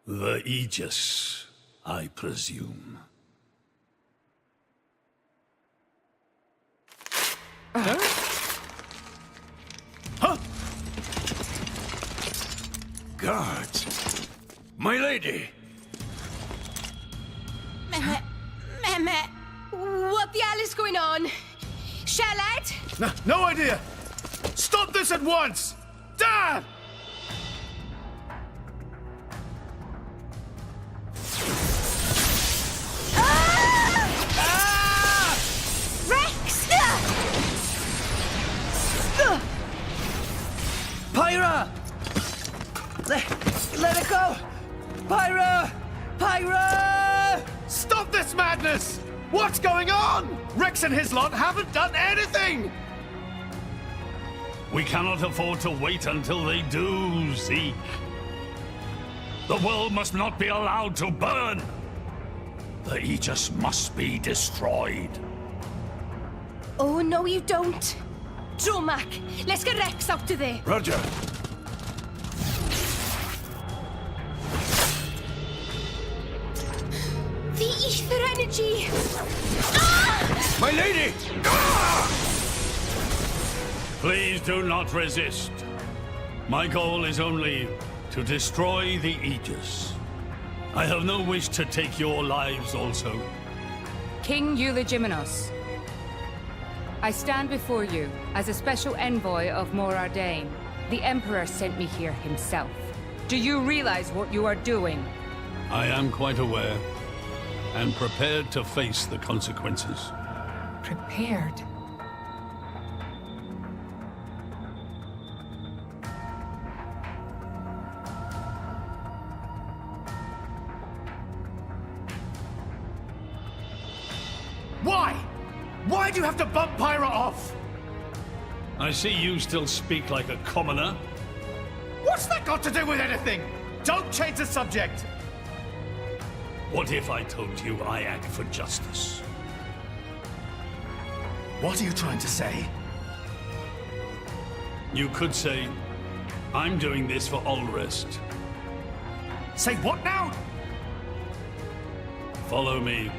The Aegis, I presume. Huh? Guards! My lady! Mehmet, what the hell is going on? Shellhead? No idea! Stop this at once! Dad! Rex! Pyra! Let it go! Pyra! Pyra! Stop this madness! What's going on? Rex and his lot haven't done anything! We cannot afford to wait until they do, Zeke. The world must not be allowed to burn. The Aegis must be destroyed. Oh, no you don't. Dromac, let's get Rex out of there. Roger. The ether energy! Ah! My lady! Ah! Please do not resist. My goal is only to destroy the Aegis. I have no wish to take your lives also. King Eulogimenos, I stand before you as a special envoy of Morardain. The Emperor sent me here himself. Do you realize what you are doing? I am quite aware, and prepared to face the consequences. Prepared? Why? Why do you have to bump Pyra off? I see you still speak like a commoner. What's that got to do with anything? Don't change the subject! What if I told you I act for justice? What are you trying to say? You could say, I'm doing this for Ulrist. Say what now? Follow me.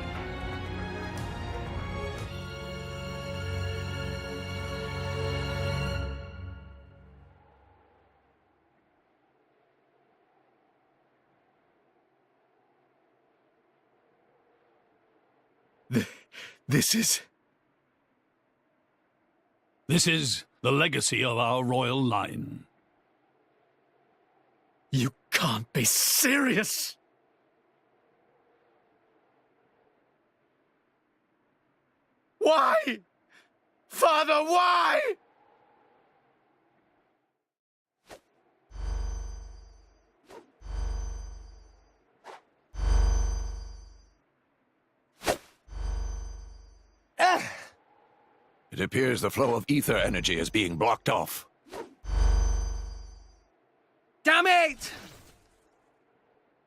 This is the legacy of our royal line. You can't be serious! Why? Father, why? It appears the flow of ether energy is being blocked off. Damn it!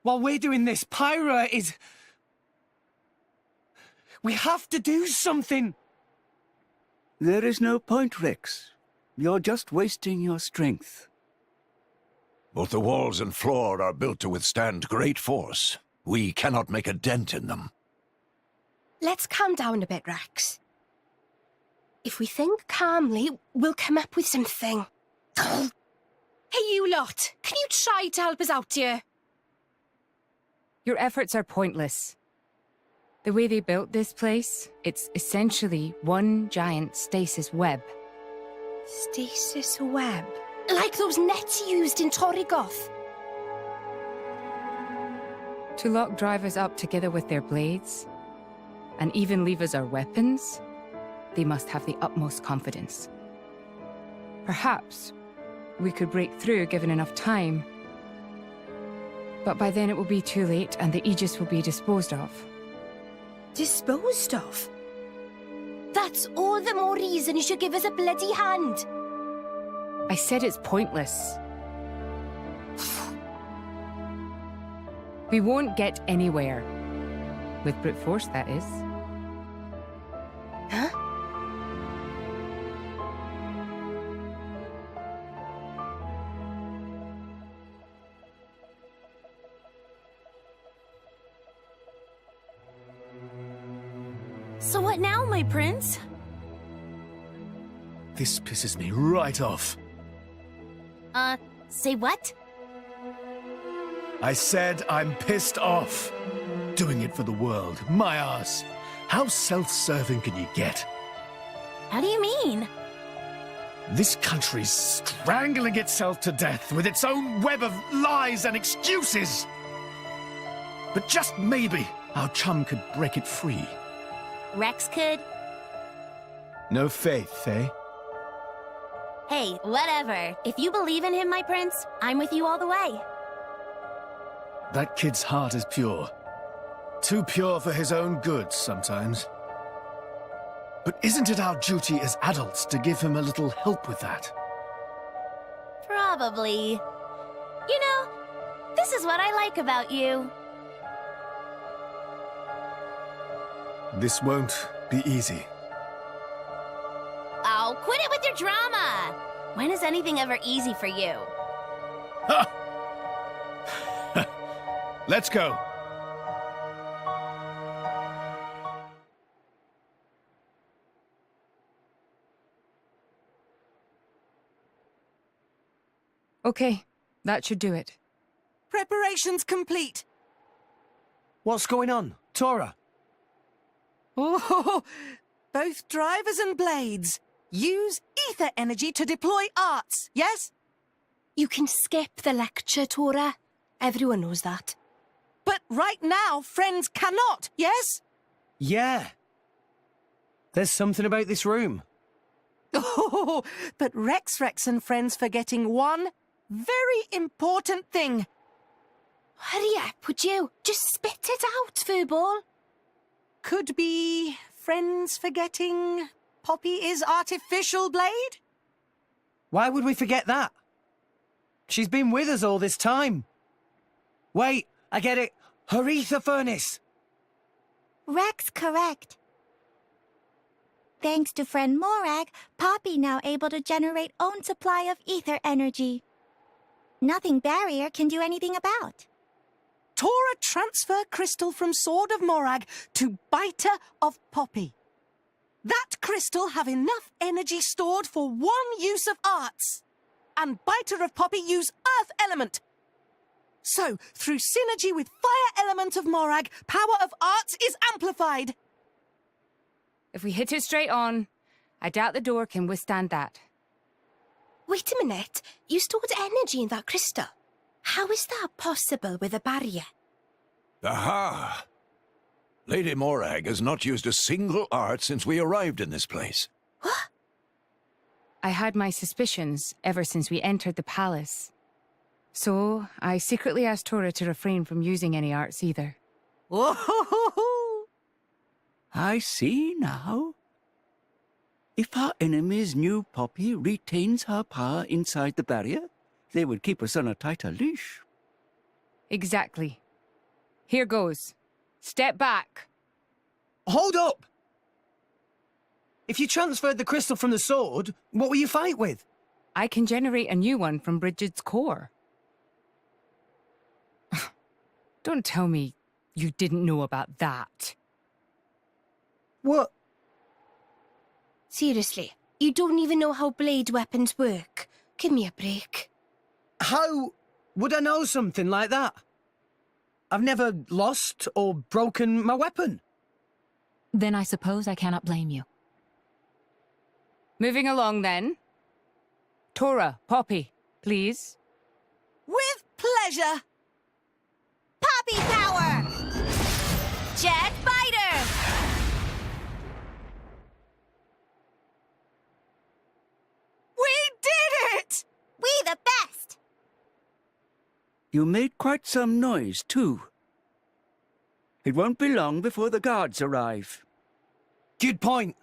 While we're doing this, Pyra is... We have to do something! There is no point, Rex. You're just wasting your strength. Both the walls and floor are built to withstand great force. We cannot make a dent in them. Let's calm down a bit, Rex. If we think calmly, we'll come up with something. Hey, you lot! Can you try to help us out here? Your efforts are pointless. The way they built this place, it's essentially one giant stasis web. Stasis web? Like those nets used in Torrigoth? To lock drivers up together with their blades, and even leave us our weapons, they must have the utmost confidence. Perhaps we could break through given enough time. But by then it will be too late and the Aegis will be disposed of. Disposed of? That's all the more reason you should give us a bloody hand. I said it's pointless. We won't get anywhere. With brute force, that is. Huh? So what now, my prince? This pisses me right off. Say what? I said I'm pissed off. Doing it for the world, my ass. How self-serving can you get? How do you mean? This country's strangling itself to death with its own web of lies and excuses. But just maybe our chum could break it free. Rex could? No faith, eh? Hey, whatever. If you believe in him, my prince, I'm with you all the way. That kid's heart is pure. Too pure for his own good sometimes. But isn't it our duty as adults to give him a little help with that? Probably. You know, this is what I like about you. This won't be easy. Oh, quit it with your drama! When is anything ever easy for you? Ha! Let's go. Okay, that should do it. Preparations complete. What's going on, Tora? Oh, both drivers and blades. Use ether energy to deploy arts, yes? You can skip the lecture, Tora. Everyone knows that. But right now, friends cannot, yes? Yeah. There's something about this room. Oh, but Rex and friends forgetting one very important thing. Hurry up, would you? Just spit it out, Furball. Could be friends forgetting Poppy is artificial blade? Why would we forget that? She's been with us all this time. Wait, I get it. Her ether furnace. Rex correct. Thanks to friend Morag, Poppy now able to generate own supply of ether energy. Nothing barrier can do anything about. Tora transfer crystal from Sword of Morag to Biter of Poppy. That crystal have enough energy stored for one use of arts. And Biter of Poppy use earth element. So, through synergy with fire element of Morag, power of arts is amplified. If we hit it straight on, I doubt the door can withstand that. Wait a minute. You stored energy in that crystal. How is that possible with a barrier? Aha! Lady Morag has not used a single art since we arrived in this place. What? I had my suspicions ever since we entered the palace. So, I secretly asked Tora to refrain from using any arts either. Whoa! I see now. If our enemies knew Poppy retains her power inside the barrier, they would keep us on a tighter leash. Exactly. Here goes. Step back. Hold up! If you transferred the crystal from the sword, what will you fight with? I can generate a new one from Bridget's core. Don't tell me you didn't know about that. What? Seriously, you don't even know how blade weapons work. Give me a break. How would I know something like that? I've never lost or broken my weapon. Then I suppose I cannot blame you. Moving along then. Tora, Poppy, please. With pleasure. Poppy power! Jet Biter! We did it! We the best! You made quite some noise, too. It won't be long before the guards arrive. Good point.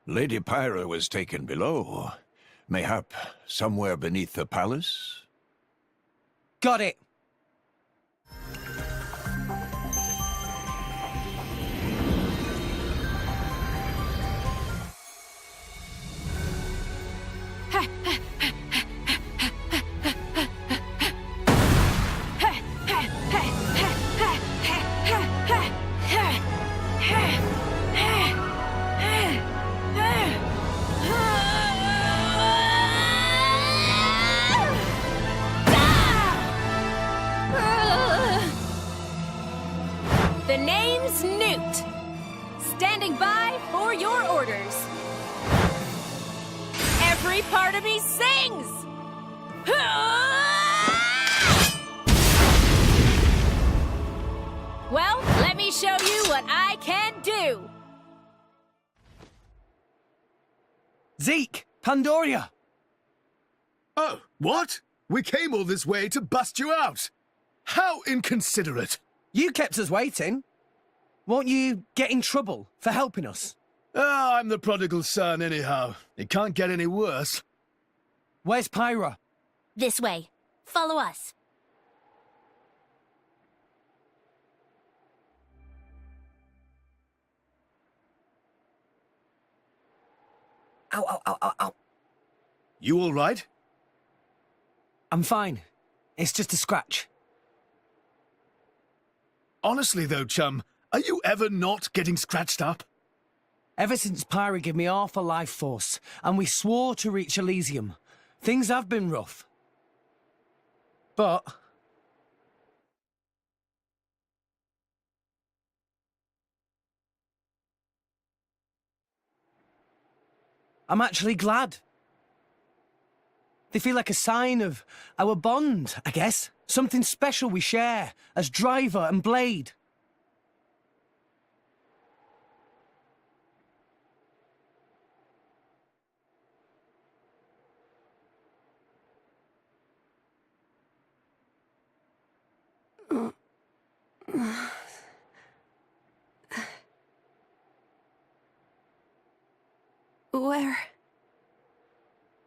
Lady Pyra was taken below. Mayhap somewhere beneath the palace? Got it. for your orders. Every part of me sings! Well, let me show you what I can do! Zeke! Pandoria! Oh, what? We came all this way to bust you out. How inconsiderate. You kept us waiting. Won't you get in trouble for helping us? Ah, I'm the prodigal son anyhow. It can't get any worse. Where's Pyra? This way. Follow us. Ow, ow, ow, ow, ow. You all right? I'm fine. It's just a scratch. Honestly though, chum, are you ever not getting scratched up? Ever since Pyra gave me half a life force, and we swore to reach Elysium, things have been rough. But I'm actually glad. They feel like a sign of our bond, I guess. Something special we share as driver and blade. Where?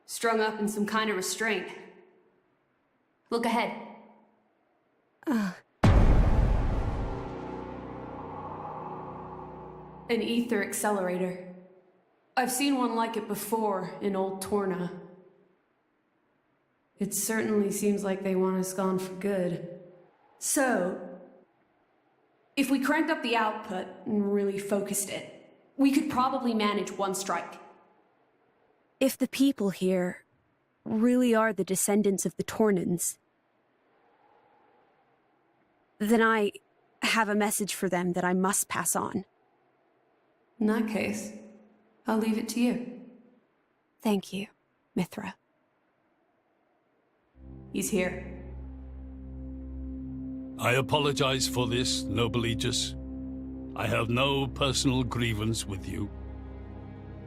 Strung up in some kind of restraint. Look ahead. An ether accelerator. I've seen one like it before in Old Torna. It certainly seems like they want us gone for good. So, if we cranked up the output and really focused it, we could probably manage one strike. If the people here really are the descendants of the Tornans, then I have a message for them that I must pass on. In that case, I'll leave it to you. Thank you, Mithra. He's here. I apologize for this, noble Aegis. I have no personal grievance with you.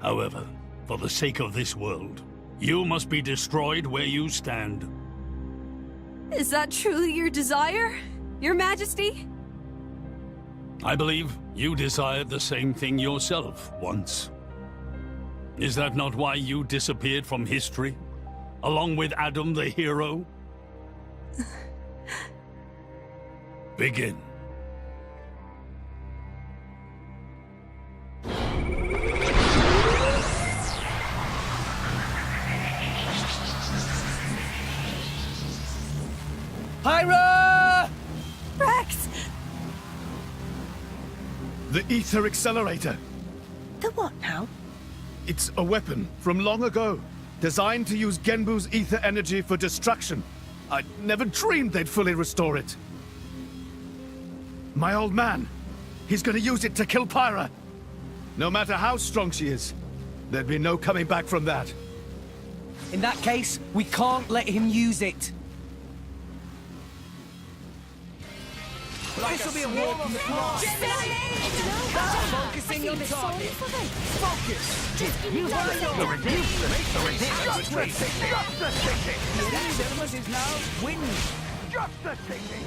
However, for the sake of this world, you must be destroyed where you stand. Is that truly your desire, Your Majesty? I believe you desired the same thing yourself once. Is that not why you disappeared from history, along with Adam the hero? Begin. Pyra! Rex! The ether accelerator. The what now? It's a weapon from long ago, designed to use Genbu's ether energy for destruction. I never dreamed they'd fully restore it. My old man, he's gonna use it to kill Pyra. No matter how strong she is, there'd be no coming back from that. In that case, we can't let him use it. This will be a war on the floor. Focusing on target. Focus. You find the enemy's element is now wind. Just the thinking.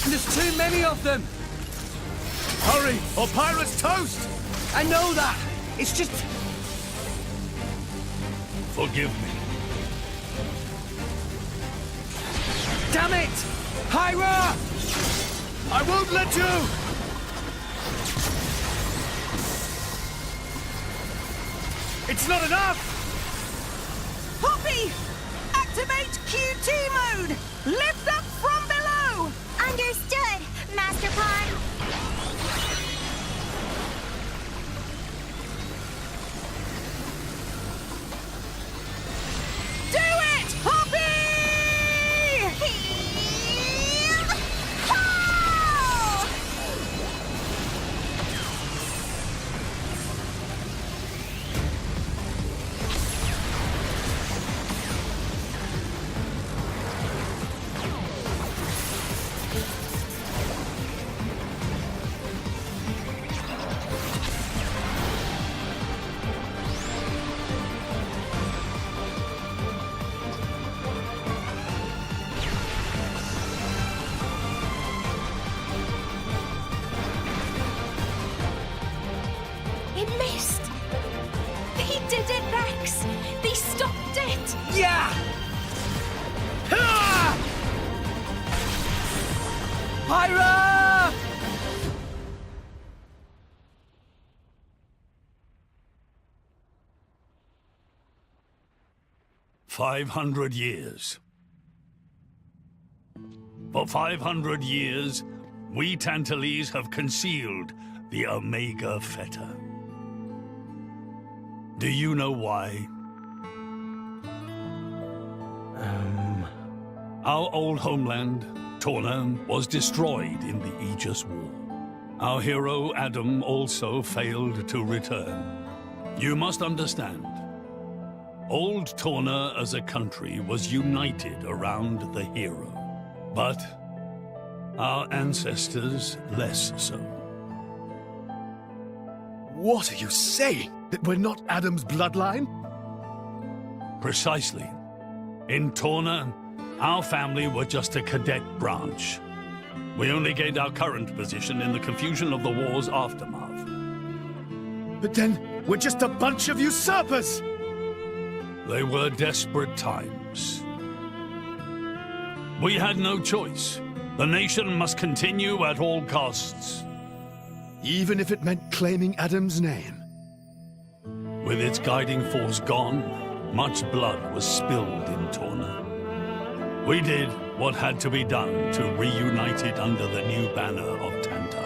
There's too many of them. Hurry, or Pyra's toast. I know that. It's just... Forgive me. Damn it! Pyra! I won't let you! It's not enough! Poppy! Activate QT mode! Lift up from below! Understood, Master Pawn. Do it! Yeah! Ha! Pyra! 500 years. For 500 years, we Tantalese have concealed the Omega Feta. Do you know why? Our old homeland, Torna, was destroyed in the Aegis War. Our hero, Adam, also failed to return. You must understand, old Torna as a country was united around the hero. But our ancestors less so. What are you saying? That we're not Adam's bloodline? Precisely. In Torna, our family were just a cadet branch. We only gained our current position in the confusion of the war's aftermath. But then, we're just a bunch of usurpers! They were desperate times. We had no choice. The nation must continue at all costs. Even if it meant claiming Adam's name? With its guiding force gone, much blood was spilled in Torna. We did what had to be done to reunite it under the new banner of Tanta.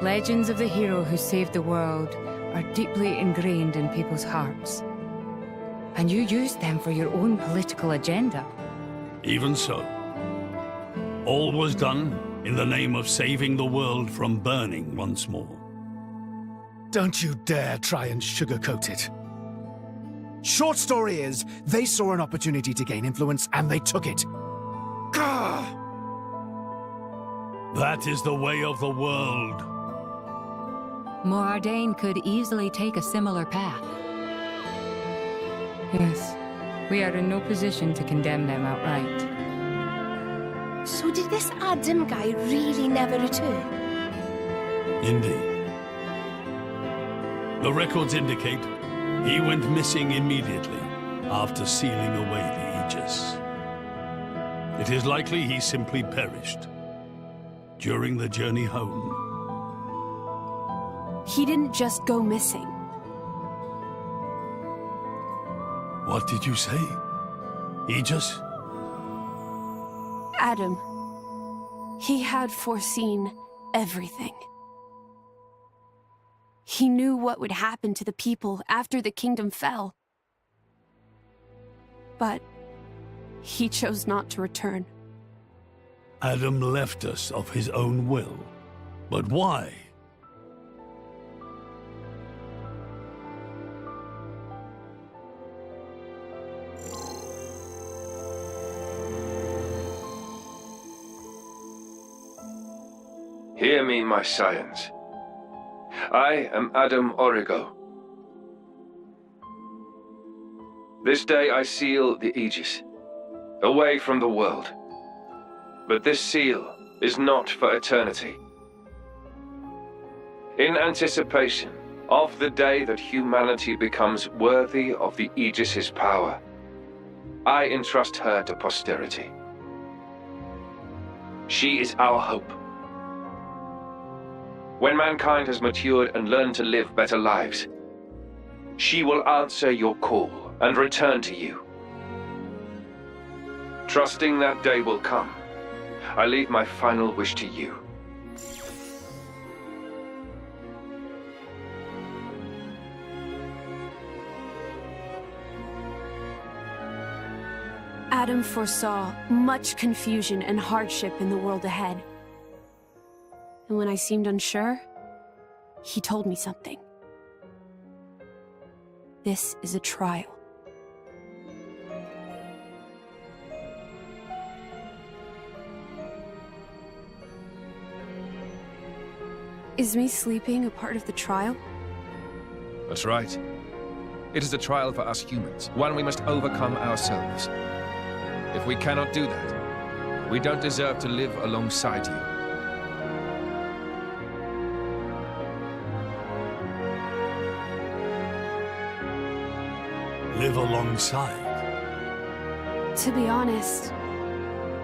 Legends of the hero who saved the world are deeply ingrained in people's hearts. And you used them for your own political agenda. Even so, all was done in the name of saving the world from burning once more. Don't you dare try and sugarcoat it. Short story is, they saw an opportunity to gain influence and they took it. Gah! That is the way of the world. Morardain could easily take a similar path. Yes, we are in no position to condemn them outright. So did this Adam guy really never return? Indeed. The records indicate he went missing immediately after sealing away the Aegis. It is likely he simply perished during the journey home. He didn't just go missing. What did you say? Aegis? Adam. He had foreseen everything. He knew what would happen to the people after the kingdom fell. But he chose not to return. Adam left us of his own will. But why? Hear me, my scions. I am Adam Origo. This day I seal the Aegis, away from the world. But this seal is not for eternity. In anticipation of the day that humanity becomes worthy of the Aegis's power, I entrust her to posterity. She is our hope. When mankind has matured and learned to live better lives, she will answer your call and return to you. Trusting that day will come, I leave my final wish to you. Adam foresaw much confusion and hardship in the world ahead. And when I seemed unsure, he told me something. This is a trial. Is me sleeping a part of the trial? That's right. It is a trial for us humans, one we must overcome ourselves. If we cannot do that, we don't deserve to live alongside you. live alongside. To be honest,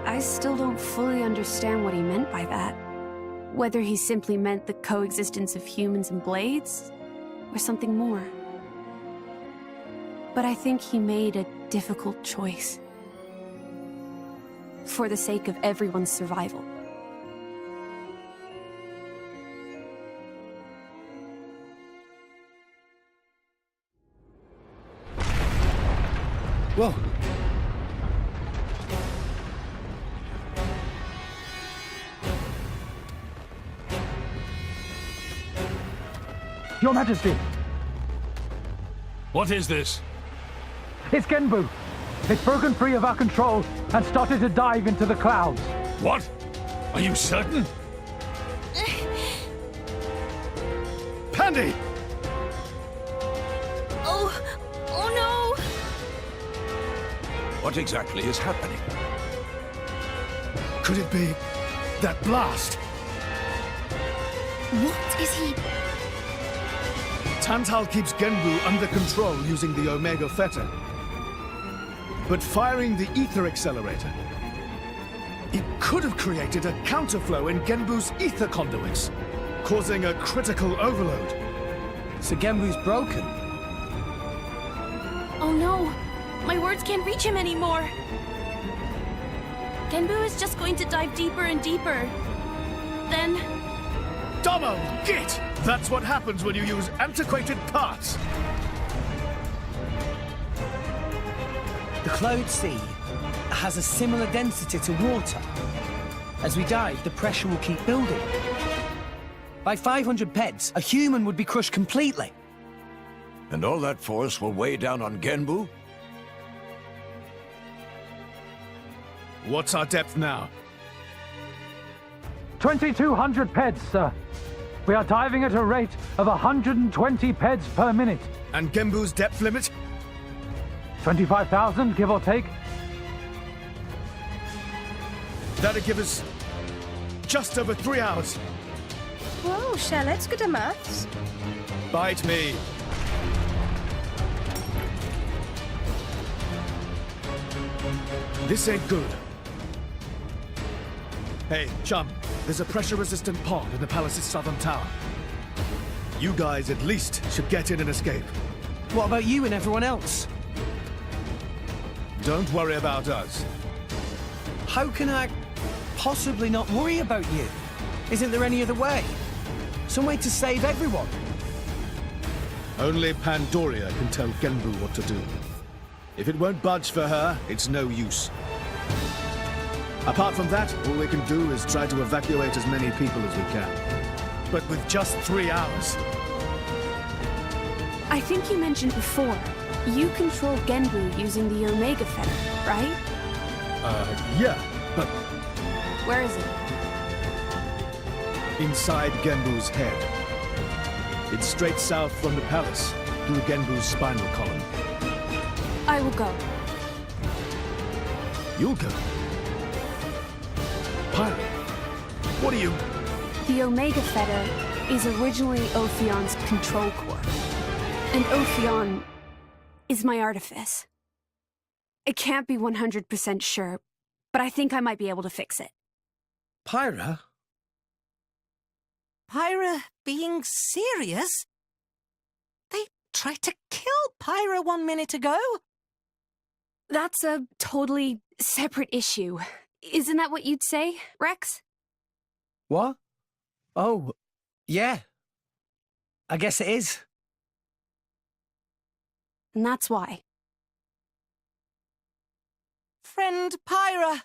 I still don't fully understand what he meant by that. Whether he simply meant the coexistence of humans and blades, or something more. But I think he made a difficult choice. For the sake of everyone's survival. Whoa. Your Majesty, What is this? it's Genbu. It's broken free of our control and started to dive into the clouds. What? Are you certain? Pandy! Oh no! What exactly is happening? Could it be that blast? What is he? Tantal keeps Genbu under control using the Omega Theta. But firing the ether accelerator, it could have created a counterflow in Genbu's ether conduits, causing a critical overload. So Genbu's broken. Oh no! My words can't reach him anymore! Genbu is just going to dive deeper and deeper. Then... Domo, git! That's what happens when you use antiquated parts. The Cloud Sea has a similar density to water. As we dive, the pressure will keep building. By 500 peds, a human would be crushed completely. And all that force will weigh down on Genbu? What's our depth now? 2,200 peds, sir. We are diving at a rate of 120 peds per minute. And Genbu's depth limit? 25,000, give or take. That'd give us just over 3 hours. Whoa, Shell, let's go to maths. Bite me. This ain't good. Hey, chum, there's a pressure-resistant pod in the palace's southern tower. You guys at least should get in and escape. What about you and everyone else? Don't worry about us. How can I possibly not worry about you? Isn't there any other way? Some way to save everyone? Only Pandoria can tell Genbu what to do. If it won't budge for her, it's no use. Apart from that, all we can do is try to evacuate as many people as we can. But with just 3 hours. I think you mentioned before, you control Genbu using the Omega Fetter, right? Yeah, but Where is it? inside Genbu's head. It's straight south from the palace, through Genbu's spinal column. I will go. You'll go. Pyra, what are you... The Omega Fetter is originally Ophion's control core. And Ophion is my artifice. I can't be 100% sure, but I think I might be able to fix it. Pyra? Pyra being serious? They tried to kill Pyra 1 minute ago. That's a totally separate issue. Isn't that what you'd say, Rex? What? Oh, yeah. I guess it is. And that's why. Friend Pyra.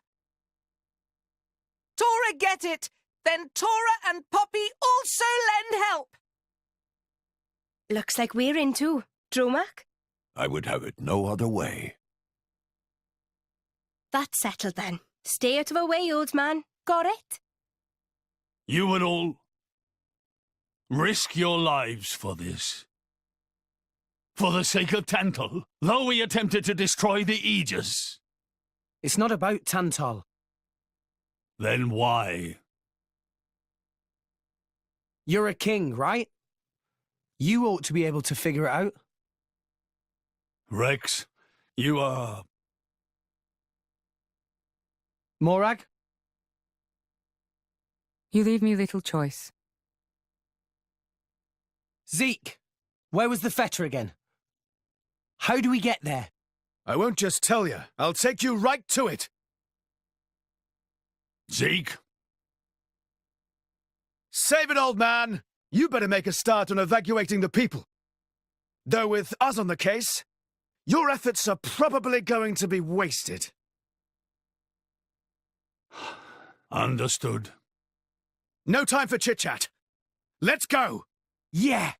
Tora get it! Then Tora and Poppy also lend help! Looks like we're in too. Dromak? I would have it no other way. That's settled then. Stay out of our way, old man. Got it? You would all risk your lives for this. For the sake of Tantal, though we attempted to destroy the Aegis. It's not about Tantal. Then why? You're a king, right? You ought to be able to figure it out. Rex, you are... Morag? You leave me little choice. Zeke, where was the fetter again? How do we get there? I won't just tell you. I'll take you right to it. Zeke? Save it, old man. You better make a start on evacuating the people. Though with us on the case, your efforts are probably going to be wasted. Understood. No time for chit-chat. Let's go! Yeah!